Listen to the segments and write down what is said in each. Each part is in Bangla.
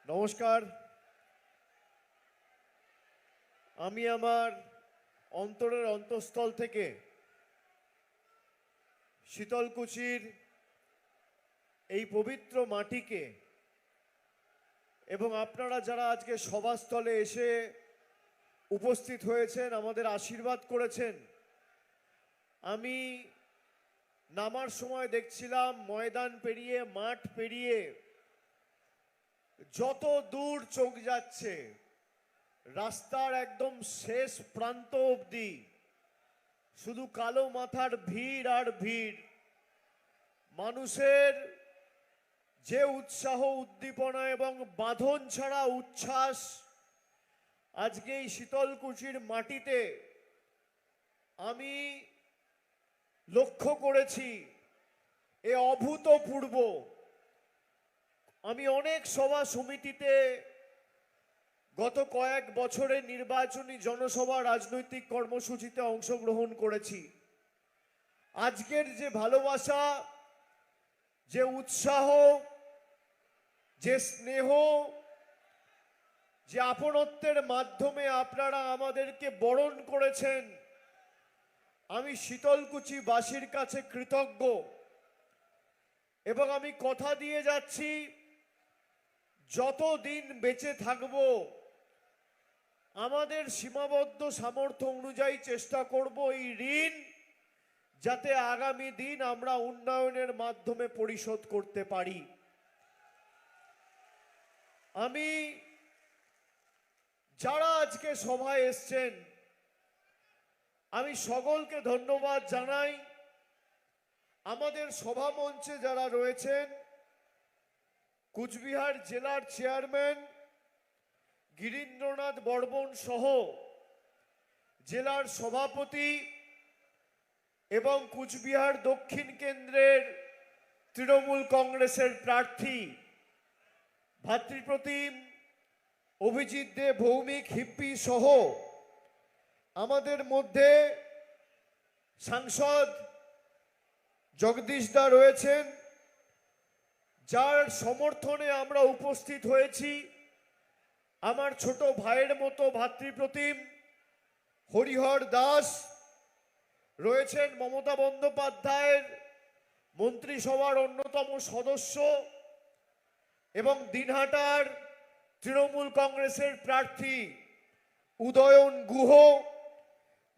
নমস্কার। আমি আমার অন্তরের অন্তঃস্থল থেকে শীতলকুচির এই পবিত্র মাটিকে এবং আপনারা যারা আজকে সভাস্থলে এসে উপস্থিত হয়েছেন, আমাদের আশীর্বাদ করেছেন, আমি নামার সময় দেখছিলাম ময়দান পেরিয়ে, মাঠ পেরিয়ে যত দূর চোখ যাচ্ছে রাস্তার একদম শেষ প্রান্ত অবধি শুধু কালো মাথার ভিড় আর ভিড়। মানুষের যে উৎসাহ, উদ্দীপনা এবং বাঁধন ছাড়া উচ্ছ্বাস আজকে এই শীতলকুচির মাটিতে আমি লক্ষ্য করেছি, এ অভূতপূর্ব। আমি অনেক সভা সমিতিতে গত কয়েক বছরে নির্বাচনী জনসভা, রাজনৈতিক কর্মসূচিতে অংশগ্রহণ করেছি। আজকের যে ভালোবাসা, যে উৎসাহ, যে স্নেহ, যে আপনত্বের মাধ্যমে আপনারা আমাদেরকে বরণ করেছেন, আমি শীতলকুচিবাসীর কাছে কৃতজ্ঞ। এবং আমি কথা দিয়ে যাচ্ছি, যতদিন বেঁচে থাকব আমাদের সীমাবদ্ধ সামর্থ্য অনুযায়ী চেষ্টা করব এই ঋণ যাতে আগামী দিন আমরা উন্নয়নের মাধ্যমে পরিশোধ করতে পারি। আমি যারা আজকে সভায় এসছেন আমি সকলকে ধন্যবাদ জানাই। আমাদের সভা মঞ্চে যারা রয়েছেন, কুচবিহার জেলার চেয়ারম্যান গিরীন্দ্রনাথ বর্মন সহ জেলার সভাপতি এবং কুচবিহার দক্ষিণ কেন্দ্রের তৃণমূল কংগ্রেসের প্রার্থী ভাতৃপ্রতিম অভিজিৎ দে ভৌমিক হিপ্পি সহ আমাদের মধ্যে সাংসদ জগদীশ দা রয়েছেন, যার সমর্থনে আমরা উপস্থিত হয়েছি। আমার ছোট ভাইয়ের মতো ভাতৃপ্রতিম হরিহর দাস রয়েছেন, মমতা বন্দ্যোপাধ্যায়ের মন্ত্রিসভার অন্যতম সদস্য এবং দিনহাটার তৃণমূল কংগ্রেসের প্রার্থী উদয়ন গুহ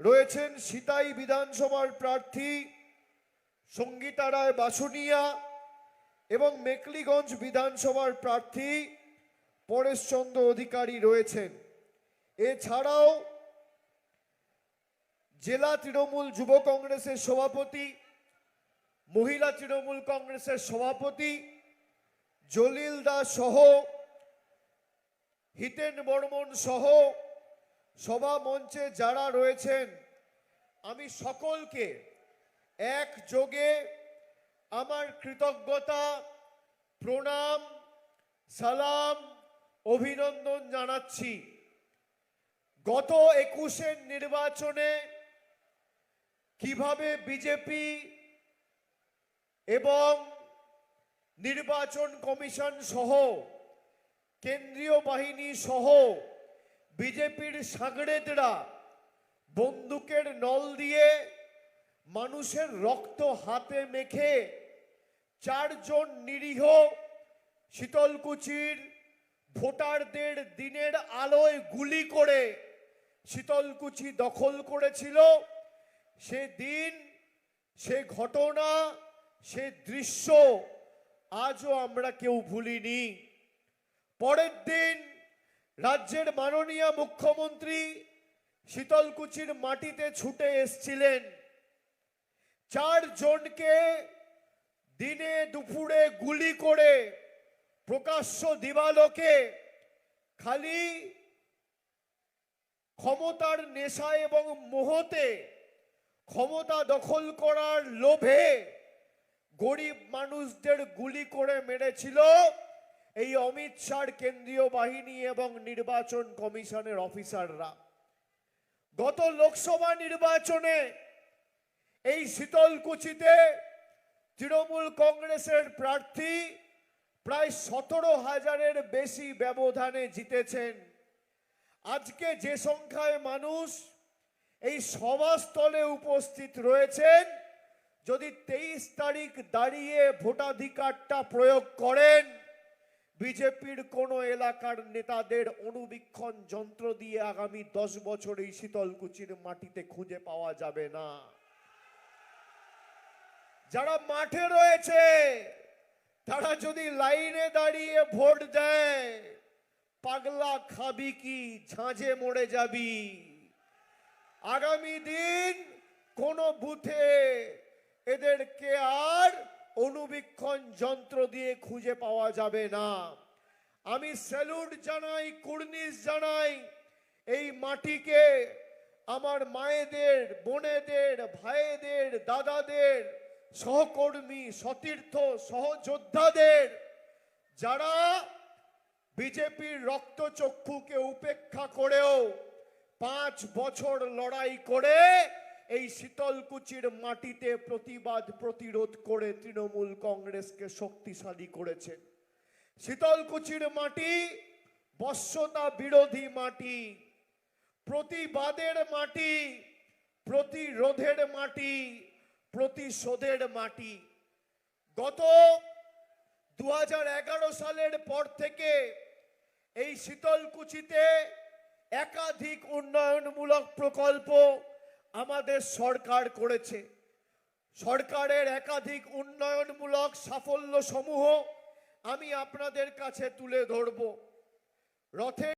রয়েছেন, সিতাই বিধানসভার প্রার্থী সঙ্গীতা রায় বাসুনিয়া এবং মেকলিগঞ্জ বিধানসভার প্রার্থী পরেশচন্দ্র অধিকারী রয়েছেন। এছাড়াও জেলা তৃণমূল যুব কংগ্রেসের সভাপতি, মহিলা তৃণমূল কংগ্রেসের সভাপতি জলিল দাস সহ, হিতেন বর্মন সহ সভা মঞ্চে যারা রয়েছেন, আমি সকলকে একযোগে আমার কৃতজ্ঞতা, প্রণাম, সালাম, অভিনন্দন জানাচ্ছি। গত 21-এর নির্বাচনে কিভাবে বিজেপি এবং নির্বাচন কমিশন সহ কেন্দ্রীয় বাহিনী সহ বিজেপির সাগরেদরা বন্দুকের নল দিয়ে মানুষের রক্ত হাতে মেখে 4 জন নিরীহ শীতলকুচির ভোটারদের দিনের আলোয় গুলি করে শীতলকুচি দখল করেছিল, সে দিন, সে ঘটনা, সে দৃশ্য আজও আমরা কেউ ভুলিনি। পরের দিন রাজ্যের মাননীয় মুখ্যমন্ত্রী শীতলকুচির মাটিতে ছুটে এসেছিলেন। 4 জনকে দিনে দুপুরে গুলি করে প্রকাশ্য দিবালোকে খালি ক্ষমতার নেশা এবং মোহতে, ক্ষমতা দখল করার লোভে গরিব মানুষদের গুলি করে মেরেছিল এই অমিত শাহর কেন্দ্রীয় বাহিনী এবং নির্বাচন কমিশনের অফিসাররা। গত লোকসভা নির্বাচনে এই শীতলকুচিতে তৃণমূল কংগ্রেসের প্রার্থী প্রায় 17,000-এর বেশি ব্যবধানে জিতেছেন। আজকে যে সংখ্যায় মানুষ এই সভাস্থলে উপস্থিত রয়েছেন, যদি 23 তারিখ দাঁড়িয়ে ভোটাধিকারটা প্রয়োগ করেন, বিজেপির কোন এলাকার নেতাদের অনুবীক্ষণ যন্ত্র দিয়ে আগামী 10 বছর এই শীতলকুচির মাটিতে খুঁজে পাওয়া যাবে না। যারা মাঠে রয়েছে তারা যদি লাইনে দাঁড়িয়ে ভোট দেয়, পাগলা খাবি কি, ঝাঁঝে মরে যাবি। আগামী দিন কোন বুথে এদেরকে আর অনুবীক্ষণ যন্ত্র দিয়ে খুঁজে পাওয়া যাবে না। আমি স্যালুট জানাই, কুর্নিশ জানাই এই মাটিকে, আমার মায়েদের, বোনেদের, ভাইদের, দাদাদের, সহকর্মী, সতীর্থ, সহযোদ্ধাদের, যারা বিজেপির রক্তচক্ষুকে উপেক্ষা করেও 5 বছর লড়াই করে এই শীতলকুচির মাটিতে প্রতিবাদ প্রতিরোধ করে তৃণমূল কংগ্রেসকে শক্তিশালী করেছেন। শীতলকুচির মাটি বশ্যতা বিরোধী মাটি, প্রতিবাদের মাটি, প্রতিরোধের মাটি, প্রতিশোধের মাটি। গত 2011 সালের পর থেকে এই শীতলকুচিতে একাধিক উন্নয়নমূলক প্রকল্প আমাদের সরকার করেছে। সরকারের একাধিক উন্নয়নমূলক সাফল্য সমূহ আমি আপনাদের কাছে তুলে ধরব। রথে